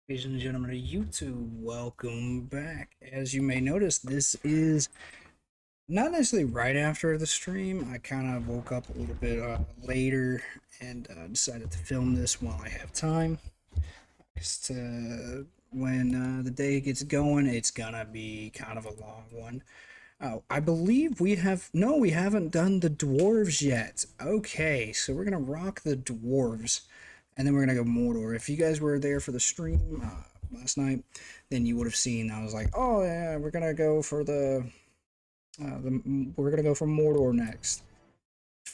Ladies and gentlemen of YouTube, welcome back. As you may notice, this is not necessarily right after the stream. I kind of woke up a little bit later and decided to film this while I have time. Just when the day gets going, it's gonna be kind of a long one. Oh, I believe we have. No, we haven't done the dwarves yet. Okay, so we're gonna rock the dwarves, and then we're gonna go Mordor. If you guys were there for the stream last night, then you would have seen. I was like, oh yeah, we're gonna go for we're gonna go for Mordor next.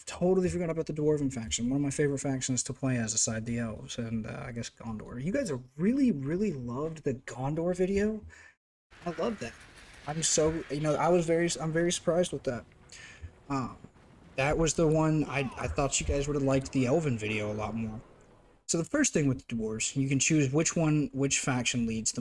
Totally forgot about the dwarven faction. One of my favorite factions to play as, aside the elves and I guess Gondor. You guys have really loved the Gondor video. I love that. I'm so I'm very surprised with that. Um, that was the one I thought you guys would have liked the Elven video a lot more. So the first thing with the dwarves, you can choose which faction leads the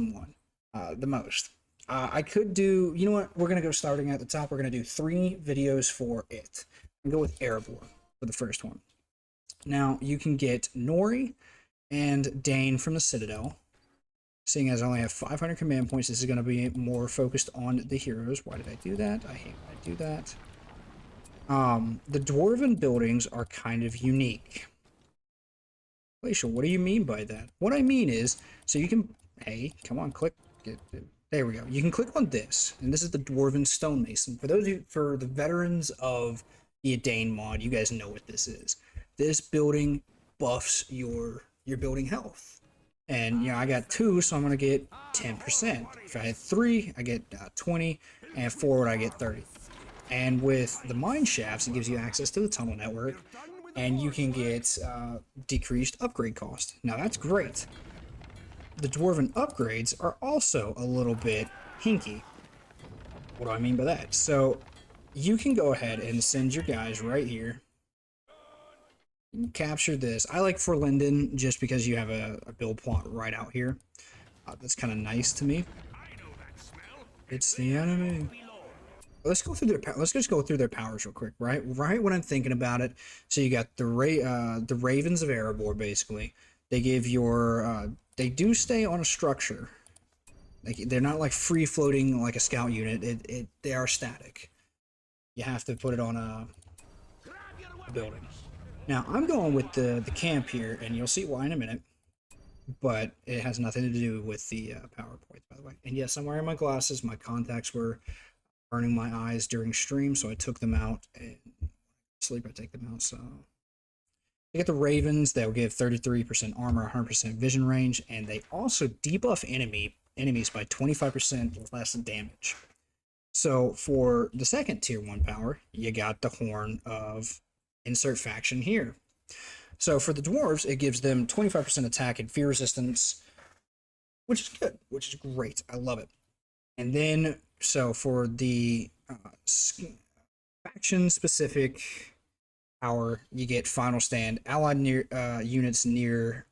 most. I could do, you know what? We're gonna go starting at the top. We're gonna do 3 videos for it. And go with Erebor for the first one. Now you can get Nori and Dane from the Citadel. Seeing as I only have 500 command points, this is going to be more focused on the heroes. Why did I do that? I hate when I do that. The dwarven buildings are kind of unique. Glacial, what do you mean by that? What I mean is, so you can, hey, come on, click. There we go. You can click on this, and this is the dwarven stonemason. For the veterans of the Dane mod, you guys know what this is. This building buffs your building health. And, I got 2, so I'm going to get 10%. If I had 3, I get 20, and 4, I get 30. And with the mine shafts, it gives you access to the tunnel network, and you can get decreased upgrade cost. Now, that's great. The dwarven upgrades are also a little bit hinky. What do I mean by that? So, you can go ahead and send your guys right here. Capture this. I like for Linden just because you have a build plot right out here. That's kind of nice to me. It's the enemy. Let's go through their. Let's just go through their powers real quick, right? Right when I'm thinking about it. So you got the Ravens of Erebor, basically. They give your. They do stay on a structure. Like they're not like free floating like a scout unit. They are static. You have to put it on a building. Now, I'm going with the camp here, and you'll see why in a minute, but it has nothing to do with the PowerPoint, by the way. And yes, I'm wearing my glasses. My contacts were burning my eyes during stream, so I took them out, and sleep I take them out, so... You get the Ravens. They'll give 33% armor, 100% vision range, and they also debuff enemies by 25% less damage. So, for the second tier 1 power, you got the Horn of insert faction here. So for the dwarves, it gives them 25% attack and fear resistance, which is good, which is great. I love it. And then, so for the faction specific power, you get final stand. Allied units near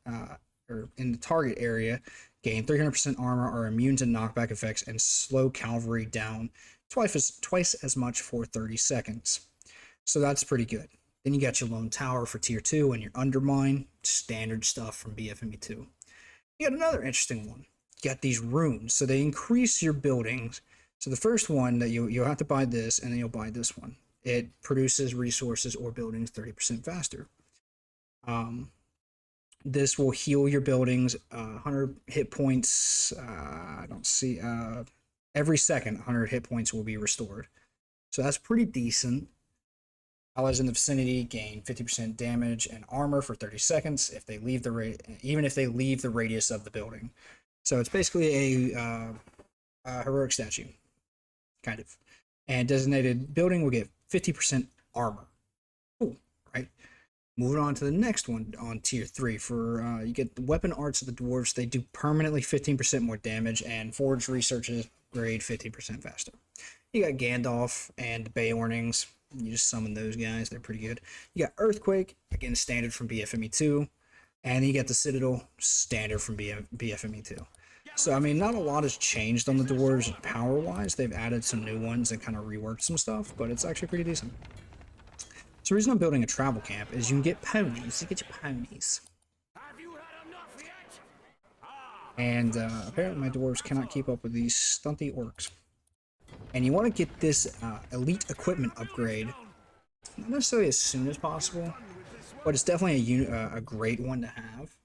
or in the target area gain 300% armor, are immune to knockback effects, and slow cavalry down twice as much for 30 seconds. So that's pretty good. Then you got your Lone Tower for Tier 2 and your Undermine, standard stuff from BFME2. You got another interesting one. You got these runes, so they increase your buildings. So the first one that you'll have to buy this, and then you'll buy this one. It produces resources or buildings 30% faster. This will heal your buildings 100 hit points. I don't see every second 100 hit points will be restored. So that's pretty decent. Allies in the vicinity gain 50% damage and armor for 30 seconds if they leave even if they leave the radius of the building. So it's basically a heroic statue, kind of. And designated building will get 50% armor. Cool, right? Moving on to the next one on tier 3 for you get the weapon arts of the dwarves. They do permanently 15% more damage, and forge researches grade 15% faster. You got Gandalf and the Beornings. You just summon those guys. They're pretty good. You got Earthquake, again, standard from BFME2. And you got the Citadel, standard from BFME2. So, I mean, not a lot has changed on the dwarves power-wise. They've added some new ones and kind of reworked some stuff, but it's actually pretty decent. So the reason I'm building a travel camp is you can get ponies. You get your ponies. And apparently my dwarves cannot keep up with these stunty orcs. And you want to get this elite equipment upgrade, not necessarily as soon as possible, but it's definitely a great one to have.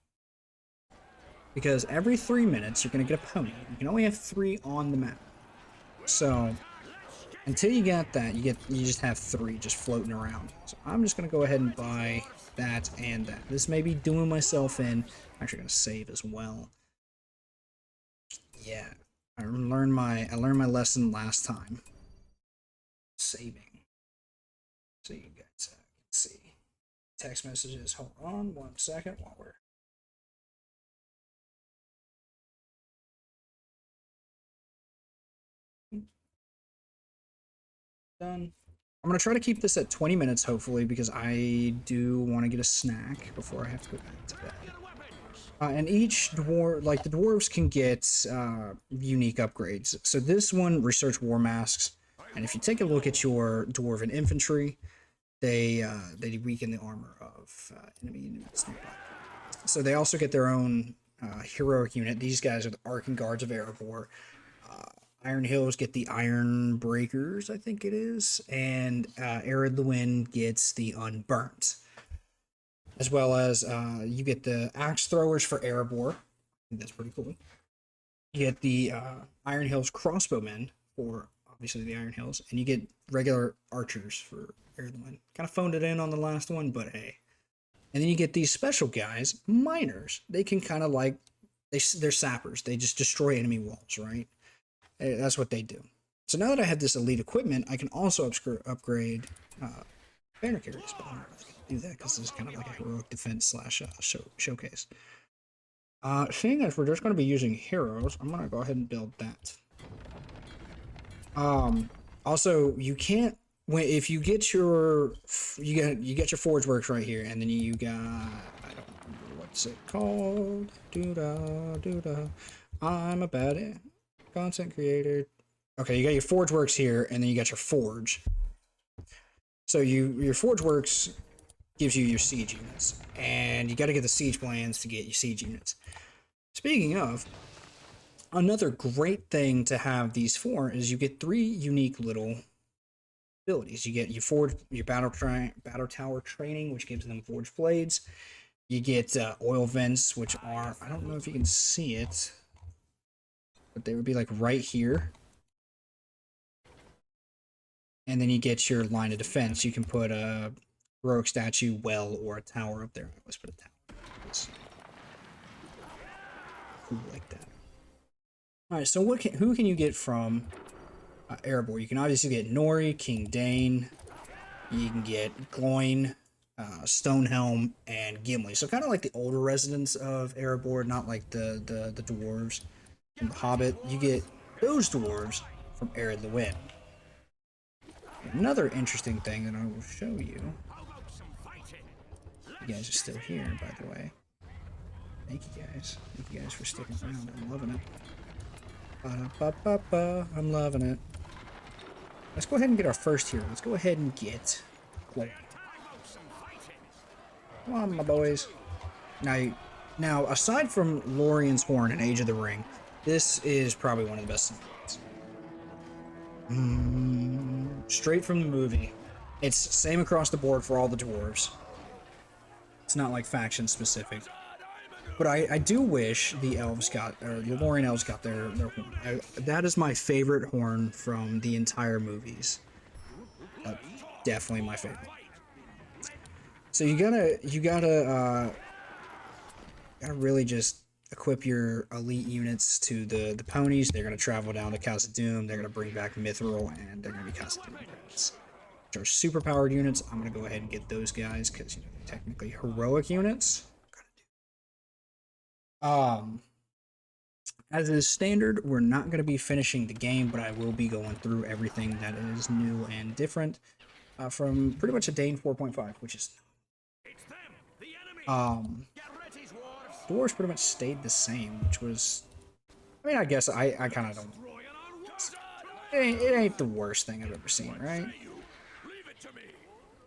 Because every 3 minutes you're going to get a pony. You can only have 3 on the map. So until you get that, you just have 3 just floating around. So I'm just going to go ahead and buy that and that. This may be doing myself in. I'm actually going to save as well. Yeah, I learned my lesson last time. Saving. So you guys can see text messages. Hold on 1 second while we're done. I'm going to try to keep this at 20 minutes, hopefully, because I do want to get a snack before I have to go back to bed. And each dwarf, like the dwarves, can get unique upgrades. So this one, research war masks, and if you take a look at your dwarven infantry, they weaken the armor of enemy units nearby. So they also get their own heroic unit. These guys are the Archon Guards of Erebor. Iron Hills get the Iron Breakers, I think it is, and Arid the Wind gets the Unburnt. As well as you get the Axe Throwers for Erebor. That's pretty cool. You get the Iron Hills Crossbowmen for, obviously, the Iron Hills, and you get regular Archers for Arid the Wind. Kind of phoned it in on the last one, but hey. And then you get these special guys, Miners. They can kind of like, they're sappers. They just destroy enemy walls, right? That's what they do. So now that I have this elite equipment, I can also upgrade banner carriers, but I'm not really going to do that because this is kind of like a heroic defense slash showcase. Seeing as we're just going to be using heroes, I'm going to go ahead and build that. Also, you can't, if you get your, you get your Forge Works right here, and then you got, I don't remember what's it called. Doo-da. I'm a bad content creator. Okay, you got your Forge Works here, and then you got your Forge. So your Forge Works gives you your siege units, and you got to get the siege plans to get your siege units. Speaking of, another great thing to have these for is you get 3 unique little abilities. You get your battle tower training, which gives them forged blades. You get oil vents, which are, I don't know if you can see it, but they would be like right here. And then you get your line of defense. You can put a heroic statue, well, or a tower up there. Let's put a tower. It's cool like that. All right, so who can you get from Erebor? You can obviously get Nori, King Dane. You can get Gloin, Stonehelm, and Gimli. So kind of like the older residents of Erebor, not like the dwarves from the Hobbit. You get those dwarves from Arid the Wind. Another interesting thing that I will show you. You guys are still here, by the way. Thank you guys. Thank you guys for sticking around. I'm loving it. Ba-da-ba-ba-ba. I'm loving it. Let's go ahead and get our first hero. Let's go ahead and get Chloe. Come on, my boys. Now, aside from Lorien's Horn and Age of the Ring, this is probably one of the best things. Straight from the movie. It's same across the board for all the dwarves. It's not like faction specific. But I do wish the elves got, or the Lorien elves got their horn. That is my favorite horn from the entire movies. Definitely my favorite. So you gotta really just equip your elite units to the ponies. They're gonna travel down to Khazad-dûm. They're gonna bring back Mithril, and they're gonna be Khazad-dûm units, which are super powered units. I'm gonna go ahead and get those guys because they're technically heroic units. As is standard, we're not going to be finishing the game, but I will be going through everything that is new and different from pretty much a Dane 4.5, which is Dwarves pretty much stayed the same, which was, I mean, I guess I kind of don't, it ain't the worst thing I've ever seen, right?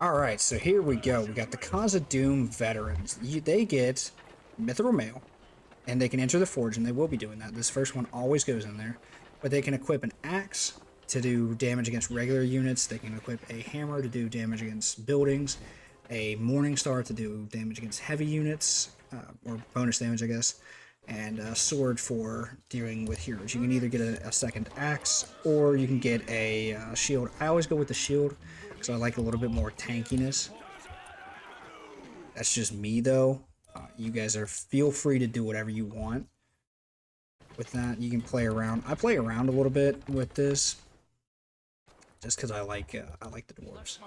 Alright, so here we go. We got the Khazad-dûm veterans. They get Mithril Mail, and they can enter the forge, and they will be doing that. This first one always goes in there, but they can equip an axe to do damage against regular units. They can equip a hammer to do damage against buildings, a morning star to do damage against heavy units, or bonus damage, I guess, and a sword for dealing with heroes. You can either get a second axe, or you can get a shield. I always go with the shield because I like a little bit more tankiness. That's just me, though. You guys feel free to do whatever you want with that. You can play around. I play around a little bit with this, just because I like the dwarves.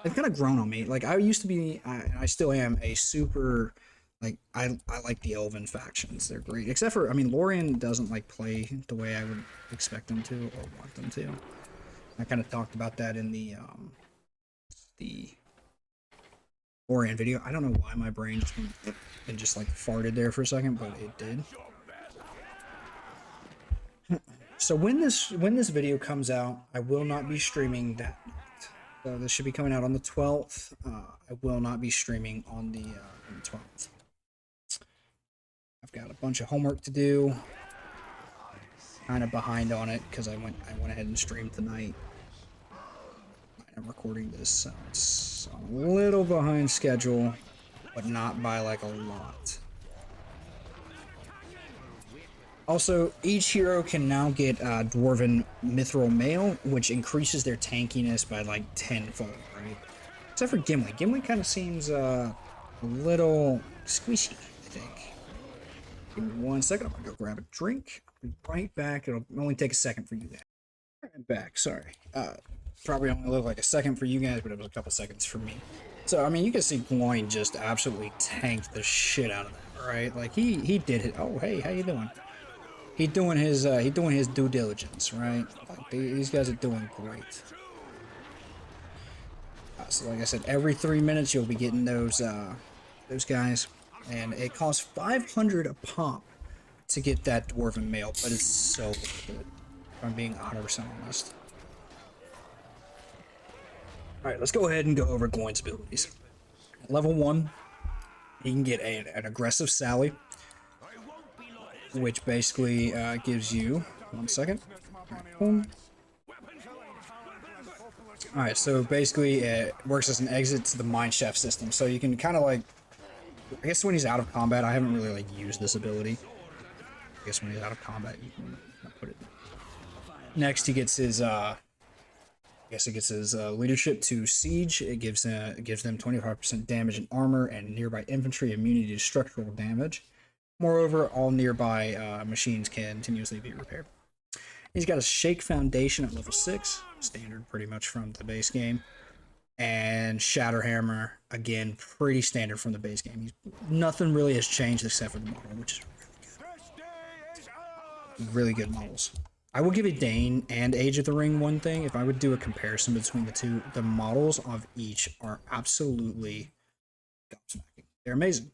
They've kind of grown on me. Like, I used to be, I still am a super, like, I like the elven factions. They're great, except for, I mean, Lorien doesn't like play the way I would expect them to or want them to. I kind of talked about that in the Lorien video. I don't know why my brain just went and just like farted there for a second, but it did. So when this video comes out, I will not be streaming that night. So this should be coming out on the 12th. I will not be streaming on the 12th. I've got a bunch of homework to do. Kind of behind on it because I went ahead and streamed tonight. I'm recording this, so it's a little behind schedule, but not by like a lot. Also, each hero can now get Dwarven Mithril Mail, which increases their tankiness by like tenfold, right? Except for Gimli. Gimli kind of seems a little squishy, I think. Give me 1 second. I'm gonna go grab a drink. I'll be right back. It'll only take a second for you guys. I'm back. Sorry. Probably only look like a second for you guys, but it was a couple seconds for me. So I mean, you can see Gloin just absolutely tanked the shit out of that, right? Like he did it. Oh hey, how you doing? He's doing his due diligence, right? Like, these guys are doing great. So like I said, every 3 minutes you'll be getting those guys, and it costs 500 a pop to get that Dwarven Mail, but it's so worth it. If I'm being 100% honest. All right, let's go ahead and go over Gloin's abilities. At level 1, he can get an aggressive sally, which basically gives you 1 second. Alright, so basically it works as an exit to the mine shaft system. So you can kind of like, I guess when he's out of combat, I haven't really like used this ability. I guess when he's out of combat, you can put it. Next, he gets his, leadership to siege. It gives them 25% damage in armor and nearby infantry immunity to structural damage. Moreover, all nearby machines can continuously be repaired. He's got a Shake Foundation at level 6, standard pretty much from the base game. And Shatter Hammer, again, pretty standard from the base game. Nothing really has changed except for the model, which is really good. Really good models. I will give a Dane and Age of the Ring one thing. If I would do a comparison between the two, the models of each are absolutely gobsmacking. They're amazing.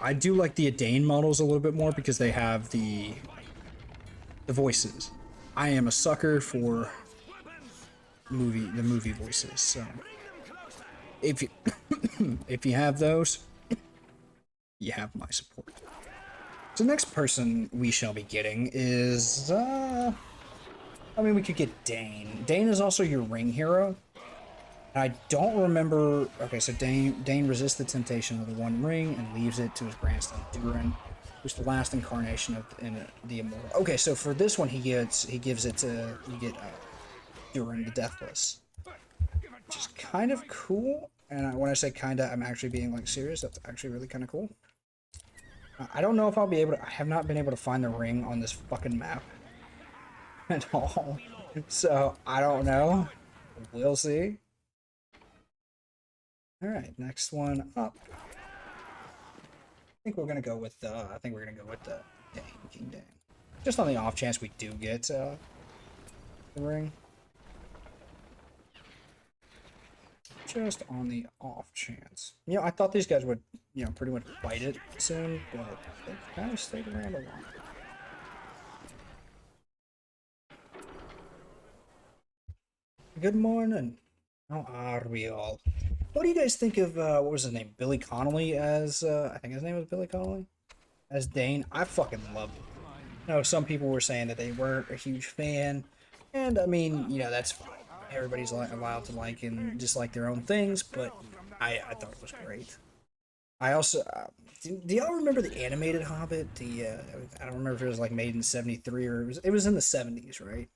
I do like the Dane models a little bit more because they have the voices. I am a sucker for the movie voices. So if you if you have those, you have my support. So the next person we shall be getting is I mean, we could get Dane. Dane is also your ring hero. I don't remember. Okay, so Dane resists the temptation of the One Ring and leaves it to his grandson Durin, who's the last incarnation of the Immortal. Okay, so for this one, he gives it to Durin the Deathless, which is kind of cool. And when I say kinda, I'm actually being like serious. That's actually really kind of cool. I don't know if I'll be able to. I have not been able to find the ring on this fucking map at all, so I don't know. We'll see. All right, next one up. I think we're gonna go with Dane, King Dane. Just on the off chance we do get the ring. Just on the off chance. You know, I thought these guys would, you know, pretty much bite it soon, but they kind of stayed around a lot. Good morning. How are we all? What do you guys think of what was his name? Billy Connolly as I think his name was Billy Connolly as Dane. I fucking loved it. You know, some people were saying that they weren't a huge fan, and I mean, you know, that's fine. Everybody's allowed to like and dislike their own things, but I thought it was great. I also do y'all remember the animated Hobbit? The I don't remember if it was like made in '73 or it was in the '70s, right?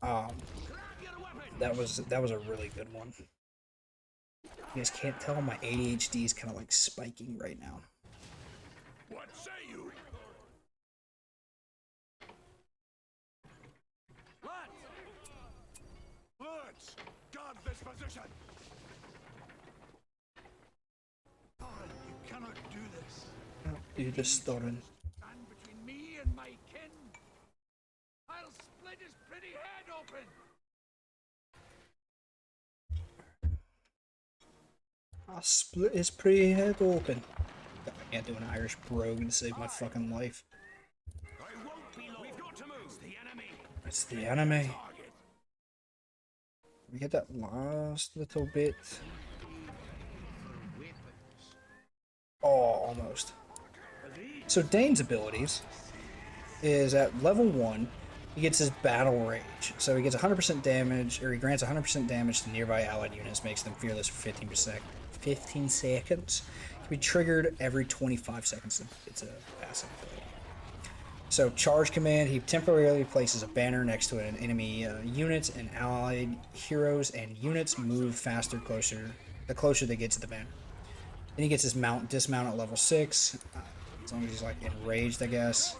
Um, that was a really good one. You guys can't tell my ADHD is kind of like spiking right now. What say you? Let's guard this position. Thorin, you cannot do this. Do the Thorin. Stand between me and my kin. I'll split his pretty head open. I'll split his pretty head open. I can't do an Irish brogue to save my fucking life. I won't be long. We've got to move. It's the enemy. It's the enemy. We get that last little bit. Oh, almost. So Dane's abilities is at level 1, he gets his battle rage. So he gets 100% damage, or he grants 100% damage to nearby allied units, makes them fearless for 15 seconds. Can be triggered every 25 seconds. It's a passive ability. So charge command, he temporarily places a banner next to an enemy unit, and allied heroes and units move faster the closer they get to the banner. Then he gets his dismount at level 6, as long as he's like enraged, I guess.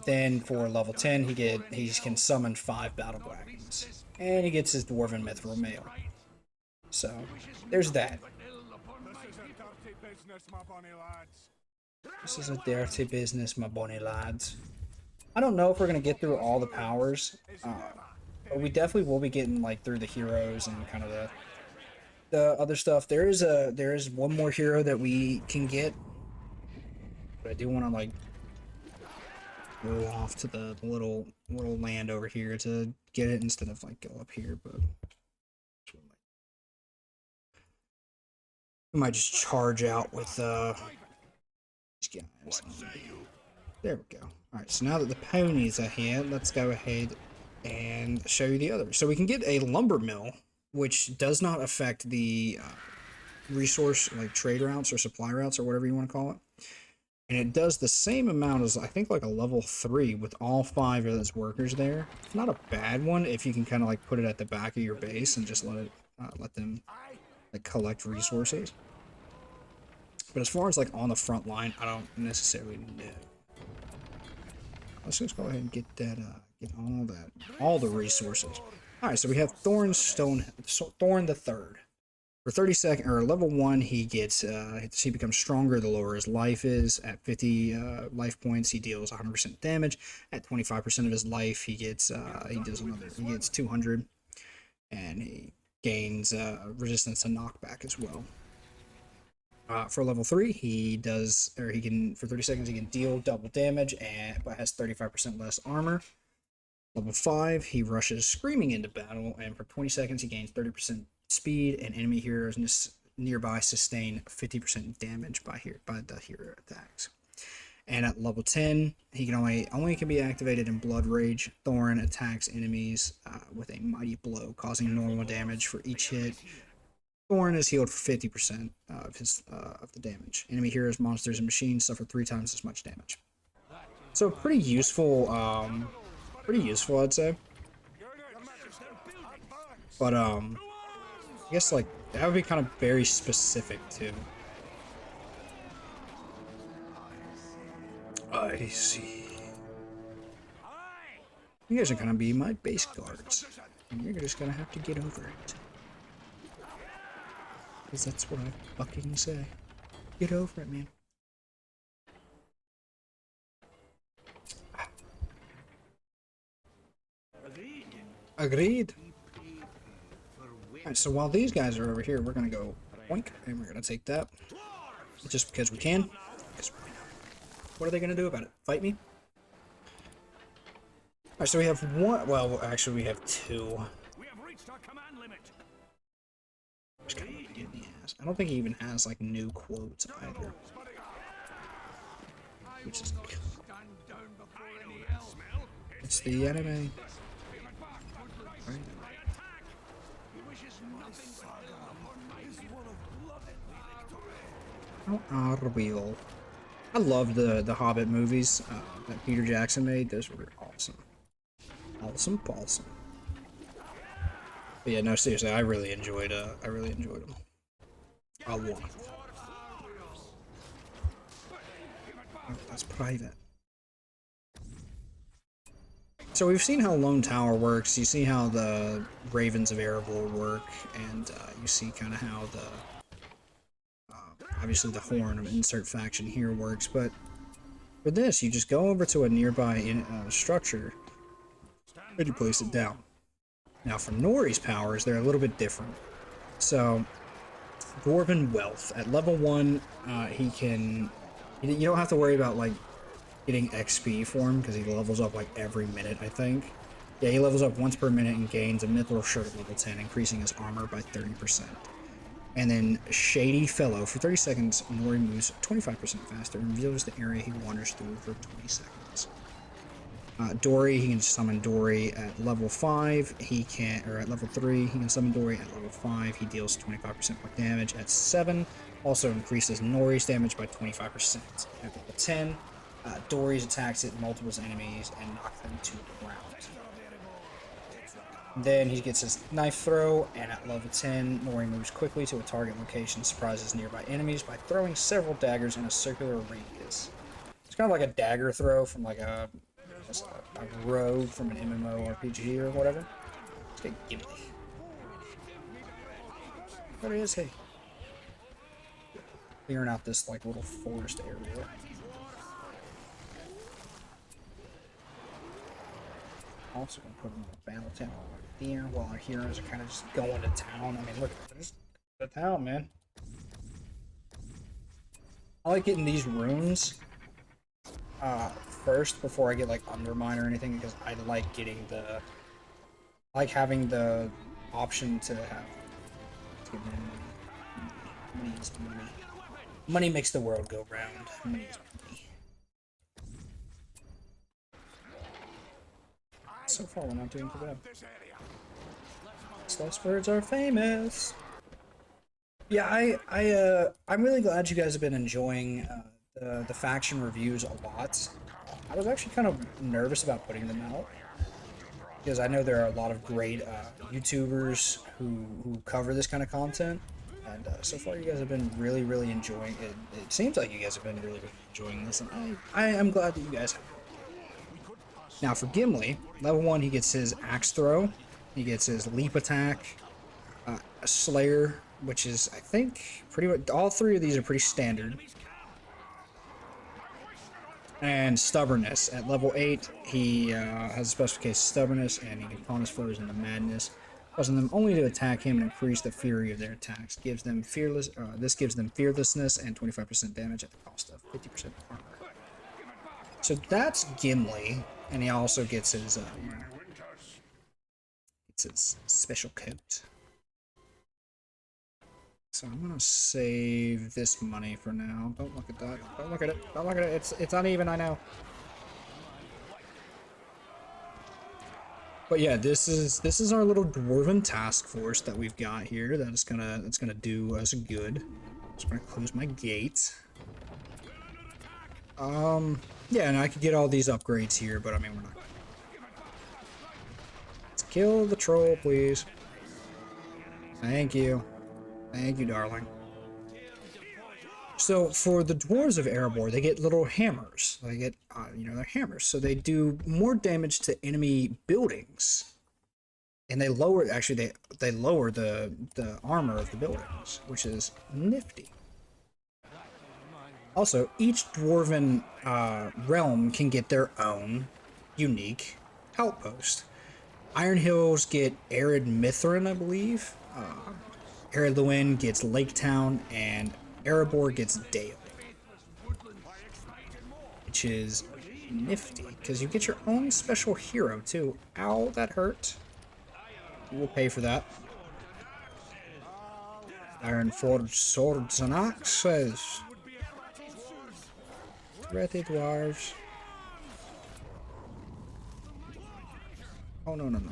Then for level 10, he can summon 5 battle dragons, and he gets his dwarven mithril mail. So there's that. This is a dirty business, my bonny lads. I don't know if we're gonna get through all the powers, but we definitely will be getting like through the heroes and kind of the other stuff. There is one more hero that we can get, but I do want to like go off to the little land over here to get it instead of like go up here. But we might just charge out with these guys. There we go. Alright, so now that the ponies are here, let's go ahead and show you the others. So we can get a lumber mill, which does not affect the resource, like trade routes or supply routes or whatever you want to call it. And it does the same amount as, I think, like a level 3 with all 5 of those workers there. It's not a bad one if you can kind of like put it at the back of your base and just let them like collect resources. But as far as like on the front line, I don't necessarily know. Let's just go ahead and get that, get all the resources. All right, so we have Thorin the Third. For 30 seconds, or level 1, he becomes stronger the lower his life is. At 50 life points, he deals 100% damage. At 25% of his life, he gets 200, and he gains resistance to knockback as well. For level 3, for 30 seconds, he can deal double damage, but has 35% less armor. Level 5, he rushes screaming into battle, and for 20 seconds, he gains 30% speed, and enemy heroes nearby sustain 50% damage by the hero attacks. And at level 10, he can only can be activated in Blood Rage. Thorin attacks enemies with a mighty blow, causing normal damage for each hit. Thorin is healed for 50% of the damage. Enemy heroes, monsters, and machines suffer 3 times as much damage. So pretty useful, I'd say. But I guess like that would be kind of very specific too. I see. You guys are gonna be my base guards, and you're just gonna have to get over it. Because that's what I fucking say. Get over it, man. Agreed. Alright, so while these guys are over here, we're gonna go oink, and we're gonna take that. Just because we can. What are they gonna do about it? Fight me? Alright, so we have one. Well, actually, we have 2. command limit. It's kind of a pain in the ass. I don't think he even has like new quotes either. I Which will is not stand down before any elf. it's the anime. Right? He wishes nothing but ill upon my people. How real. I love the Hobbit movies that Peter Jackson made. Those were awesome. Awesome. But yeah, no, seriously, I really enjoyed them. A lot. Oh, that's private. So we've seen how Lone Tower works. You see how the Ravens of Erebor work, and you see kind of how the obviously the Horn of Insert Faction here works. But for this, you just go over to a nearby structure and you place it down. Now for Nori's powers, they're a little bit different. So Dwarven Wealth at level 1, he can. You don't have to worry about like getting XP for him because he levels up like every minute, I think. Yeah, he levels up once per minute and gains a mithril shirt at level 10, increasing his armor by 30%. And then Shady Fellow, for 30 seconds, Nori moves 25% faster and reveals the area he wanders through for 20 seconds. Dory, he can summon Dory at level 5, or at level 3, he can summon Dory at level 5, he deals 25% more damage. At 7, also increases Nori's damage by 25%. At level 10, Dory's attacks hit multiple enemies and knock them to the ground. Then he gets his knife throw, and at level 10, Nori moves quickly to a target location, surprises nearby enemies by throwing several daggers in a circular radius. It's kind of like a dagger throw from like a rogue from an MMORPG or whatever. Let's get Gimli. There he is, hey. Clearing out this like little forest area. Also gonna put him in a battle town right there while our heroes are kind of just going to town. I mean, look at this, the town, man. I like getting these runes first before I get like Undermine or anything because I like getting having the option to have. Money is money. Money makes the world go round. Money is money. So far, we're not doing too bad. Slow birds are famous. Yeah, I'm really glad you guys have been enjoying the faction reviews a lot. I was actually kind of nervous about putting them out because I know there are a lot of great YouTubers who cover this kind of content, and so far you guys have been really enjoying it. It seems like you guys have been really enjoying this, and I am glad that you guys have. Now for Gimli, level 1, he gets his axe throw, he gets his leap attack, a Slayer, which is, I think, pretty much, all 3 of these are pretty standard. And Stubbornness. At level 8, he has a special case of Stubbornness, and he can calm his foes into madness, causing them only to attack him and increase the fury of their attacks. This gives them fearlessness and 25% damage at the cost of 50% armor. So that's Gimli, and he also gets his special coat. So I'm gonna save this money for now. Don't look at that. Don't look at it. Don't look at it. It's uneven, I know. But yeah, this is our little dwarven task force that we've got here. That's gonna do us good. Just gonna close my gate. Yeah, and I could get all these upgrades here, but I mean we're not. Let's kill the troll, please. Thank you. Thank you, darling. So for the Dwarves of Erebor, they get little hammers. They get, they're hammers. So they do more damage to enemy buildings, and they lower. Actually, they lower the armor of the buildings, which is nifty. Also, each dwarven realm can get their own unique outpost. Iron Hills get Arid Mithrin, I believe. Arid Lewin gets Lake Town, and Erebor gets Dale, which is nifty because you get your own special hero too. Ow, that hurt. You will pay for that. Iron forged swords and axes. Ready, dwarves. Oh no no no no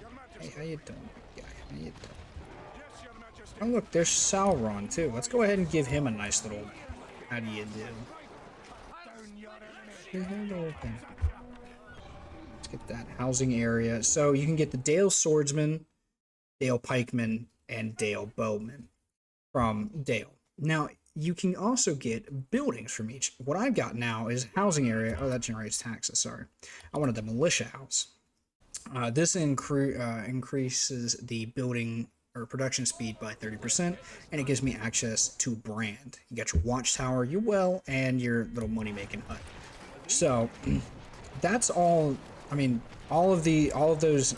no! Hey, how you doing, big guy? How you doing? Oh look, there's Sauron too. Let's go ahead and give him a nice little. How do you do? Hello, let's get that housing area. So you can get the Dale Swordsman, Dale Pikeman, and Dale Bowman from Dale. Now, you can also get buildings from each. What I've got now is housing area. Oh, that generates taxes, sorry. I wanted the militia house. This increases the building or production speed by 30%, and it gives me access to brand. You got your watchtower, your well, and your little money-making hut. So, that's all. I mean, all of those.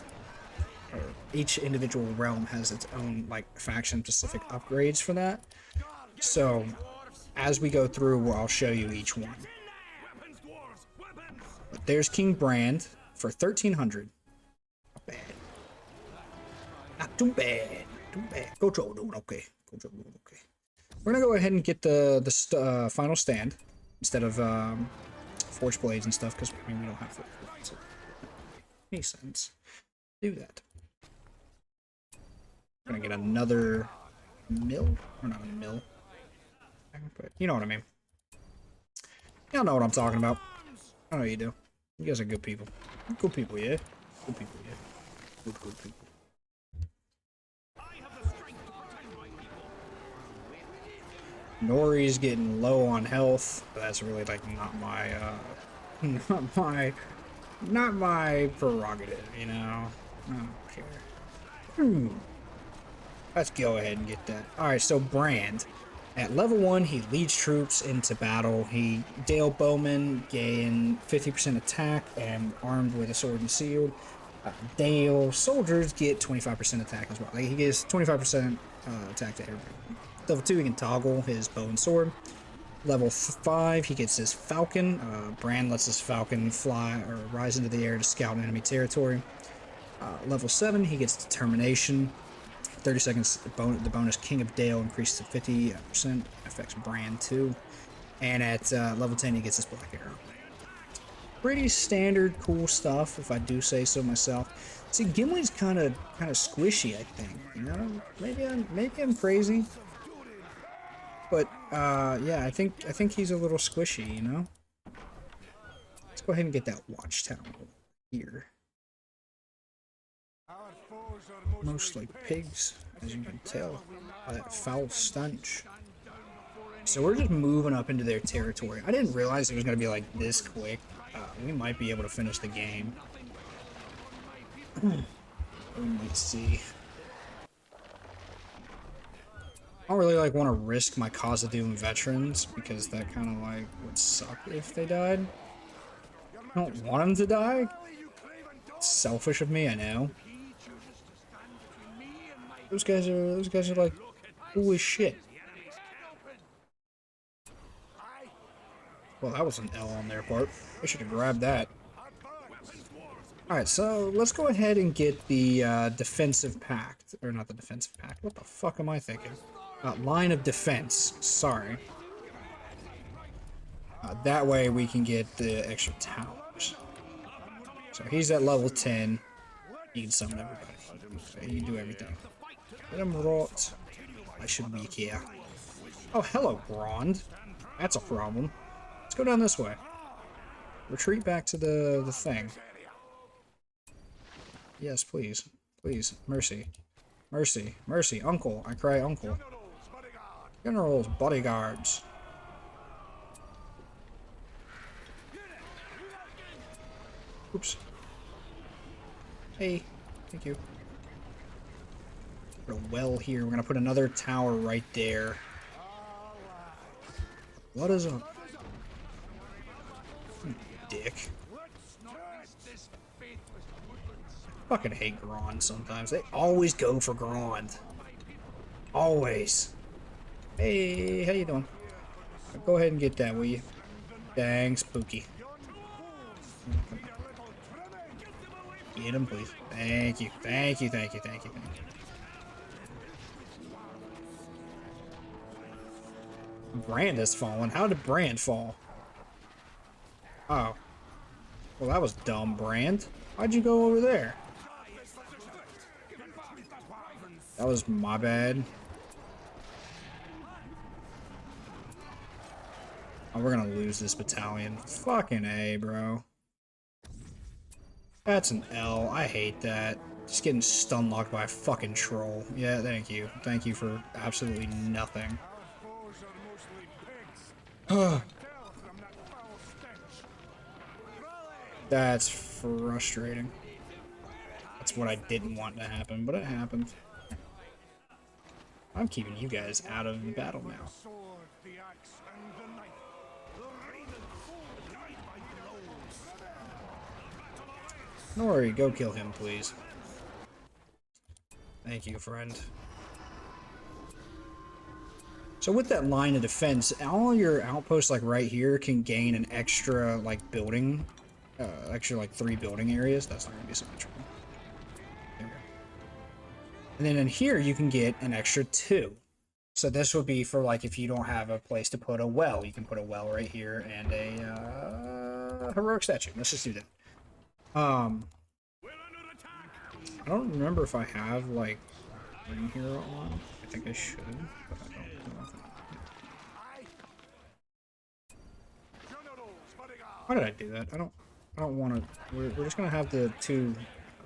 Each individual realm has its own like faction-specific upgrades for that. So, as we go through, I'll show you each one. But there's King Brand for 1,300. Not bad. Not too bad. Too bad. Gojo doing okay. Gojo doing okay. We're gonna go ahead and get the final stand instead of forge blades and stuff because I mean we don't have forge blades. So makes sense. Do that. We're gonna get another mill, or not a mill, but you know what I mean. Y'all know what I'm talking about. I know you do. You guys are good people. Good people, yeah. Good people, yeah. Good people. Nori's getting low on health, but that's really like not my prerogative, you know. I don't care. Let's go ahead and get that. Alright, so Brand. At level 1, he leads troops into battle. Dale Bowman gain 50% attack and armed with a sword and shield. Dale soldiers get 25% attack as well. Like, he gets 25% attack to everybody. Level 2, he can toggle his bow and sword. Level 5, he gets his Falcon. Brand lets his Falcon fly or rise into the air to scout enemy territory. Level 7, he gets Determination. 30 seconds, the bonus King of Dale increases to 50%. Affects Brand too. And at level 10, he gets his Black Arrow. Pretty standard, cool stuff, if I do say so myself. See, Gimli's kind of squishy, I think. You know, maybe I'm crazy, but yeah, I think he's a little squishy. You know. Let's go ahead and get that watchtower here. Most like pigs, as you can tell by that foul stench. So we're just moving up into their territory. I didn't realize it was going to be like this quick. We might be able to finish the game. We might see. I don't really like want to risk my Cause of Doom veterans because that kind of like would suck if they died. I don't want them to die. It's selfish of me, I know. Those guys are like cool as shit. Well, that was an L on their part. I should have grabbed that. Alright, so let's go ahead and get the defensive pact. Or not the defensive pact. What the fuck am I thinking? Line of defense. Sorry. That way we can get the extra towers. So he's at level 10. You can summon everybody. You can do everything. Let him rot. I should be here. Oh, hello, Grond. That's a problem. Let's go down this way. Retreat back to the thing. Yes, please. Please. Mercy. Mercy. Mercy. Uncle. I cry uncle. General's bodyguards. Oops. Hey. Thank you. Put a well here. We're gonna put another tower right there. What is up? Dick. Fucking hate Grond sometimes. They always go for Grond. Always. Hey, how you doing? Go ahead and get that, will you? Dang, spooky. Get him, please. Thank you. Thank you, thank you, thank you, thank you. Brand has fallen. How did Brand fall? Oh. Well, that was dumb, Brand. Why'd you go over there? That was my bad. Oh, we're gonna lose this battalion. Fucking A, bro. That's an L. I hate that. Just getting stun locked by a fucking troll. Yeah, thank you. Thank you for absolutely nothing. That's frustrating. That's what I didn't want to happen, but it happened. I'm keeping you guys out of the battle now. Nori, go kill him, please. Thank you, friend. So with that line of defense, all your outposts, like right here, can gain an extra, like, building. Extra, like, 3 building areas. That's not going to be symmetrical. There we go. And then in here, you can get an extra 2. So this would be for, like, if you don't have a place to put a well. You can put a well right here and a heroic statue. Let's just do that. I don't remember if I have, like, ring hero on. I think I should, but I don't know. Why did I do that? I don't want to. We're just gonna have the 2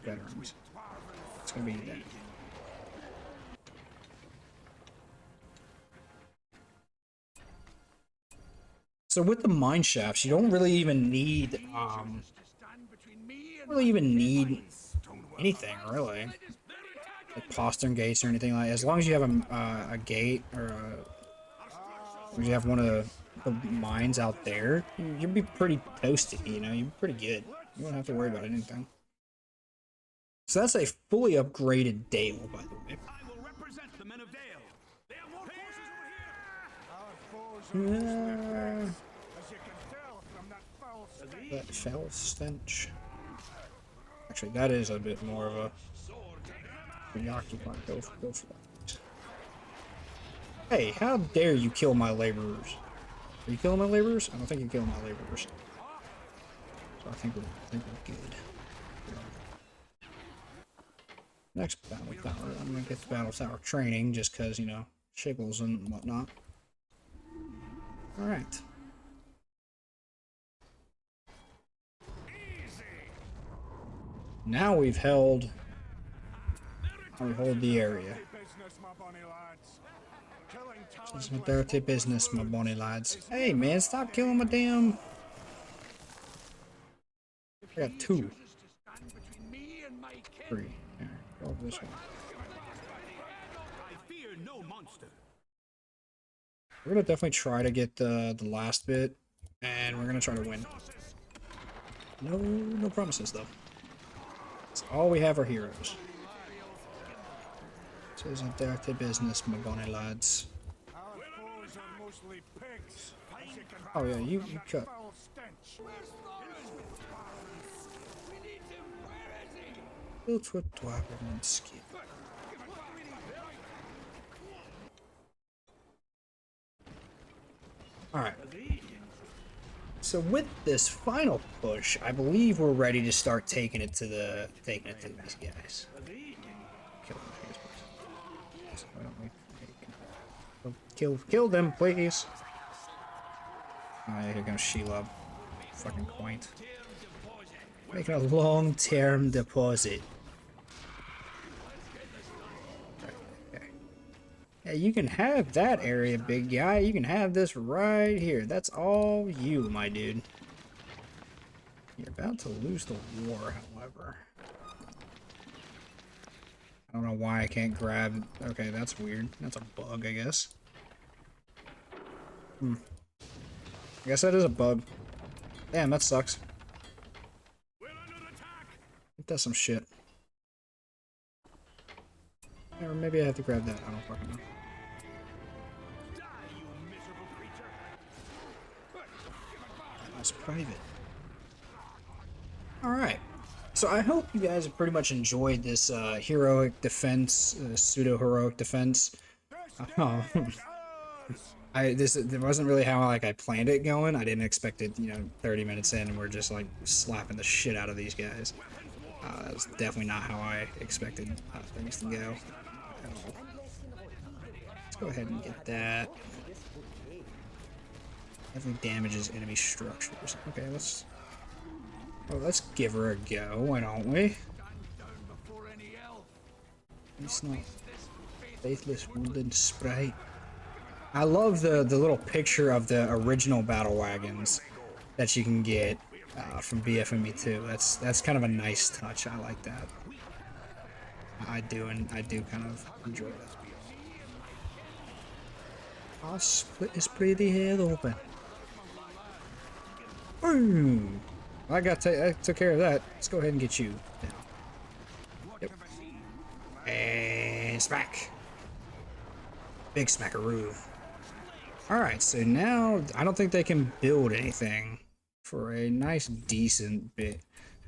veterans. It's gonna be that. So with the mine shafts, you don't really even need anything really, like postern gates or anything like that. As long as you have a gate or you have one of the mines out there, you'll be pretty toasty. You know, you'll be pretty good. You won't have to worry about anything. So that's a fully upgraded Dale, by the way. I will represent the men of Dale. They have more forces over here. That foul stench. Actually, that is a bit more of a preoccupied. Go for that. Hey, how dare you kill my laborers? Are you killing my laborers? I don't think you're killing my laborers. So I think we're good. Next battle tower, I'm gonna get the battle tower training just because, you know, shiggles and whatnot. Alright. Now we hold the area. It's my dirty business, my bonny lads. Hey man, stop killing my damn. I got 2. 3. There, go over this one. We're gonna definitely try to get the last bit, and we're gonna try to win. No promises though. That's all we have are heroes. So it's a dirty business, my bonny lads. Oh yeah, you cut. Built with dwarven and skin. Alright. So with this final push, I believe we're ready to start taking it to these guys. Kill them, please. Alright, here comes Shelob. Fucking quaint. Making a long-term deposit. Okay. Yeah, you can have that area, big guy. You can have this right here. That's all you, my dude. You're about to lose the war, however. I don't know why I can't grab... Okay, that's weird. That's a bug, I guess. I guess that is a bug. Damn, that sucks. It does some shit. Or maybe I have to grab that. I don't fucking know. That's private. Alright. So I hope you guys have pretty much enjoyed this heroic defense, pseudo-heroic defense. Oh, it wasn't really how I planned it going. I didn't expect it, 30 minutes in and we're just like slapping the shit out of these guys. That's definitely not how I expected things to go at all. Let's go ahead and get that. Definitely damages enemy structures. Okay, let's give her a go. Why don't we? It's not faithless wounded sprite. I love the little picture of the original battle wagons that you can get from BFME2. That's kind of a nice touch. I like that. I do kind of enjoy that. I'll split his pretty head open. Boom! I took care of that. Let's go ahead and get you down. Yep. And smack. Big smackaroo. Alright, so now I don't think they can build anything for a nice, decent bit.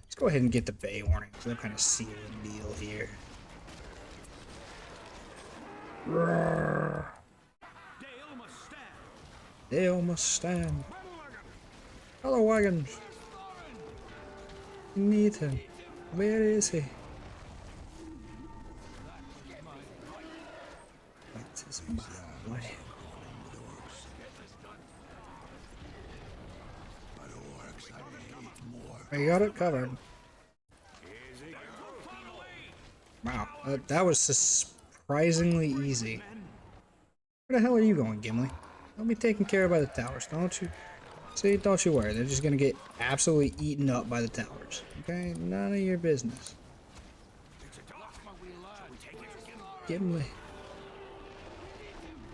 Let's go ahead and get the Bay warning, because they'll kind of seal the deal here. Roar. Dale must stand. Hello, wagons. Need him. Where is he? That is my way. I got it covered. Wow, that was surprisingly easy. Where the hell are you going, Gimli? Don't be taken care of by the towers, don't you? See, don't you worry. They're just gonna get absolutely eaten up by the towers. Okay? None of your business. Gimli.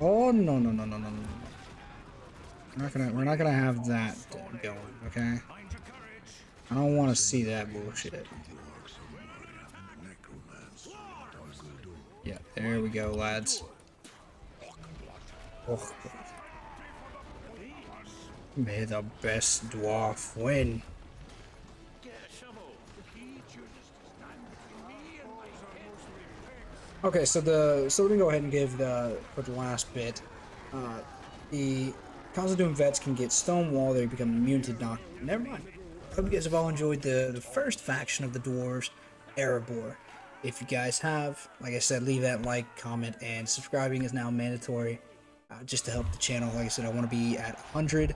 Oh no no no no no no no! We're not gonna have that going. Okay? I don't want to see that bullshit. Yeah, there we go, lads. Oh, may the best dwarf win. Okay, so we're gonna go ahead and give for the last bit. The Khazad-dûm vets can get Stonewall. They become immune to knock. Never mind. Hope you guys have all enjoyed the first faction of the Dwarves, Erebor. If you guys have, like I said, leave that like, comment, and subscribing is now mandatory, just to help the channel. Like I said, I want to be at 100,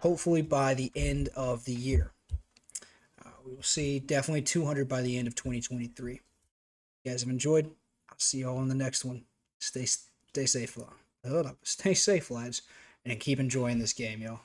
hopefully by the end of the year. We will see definitely 200 by the end of 2023. If you guys have enjoyed, I'll see you all in the next one. Stay safe, stay safe, lads, and keep enjoying this game, y'all.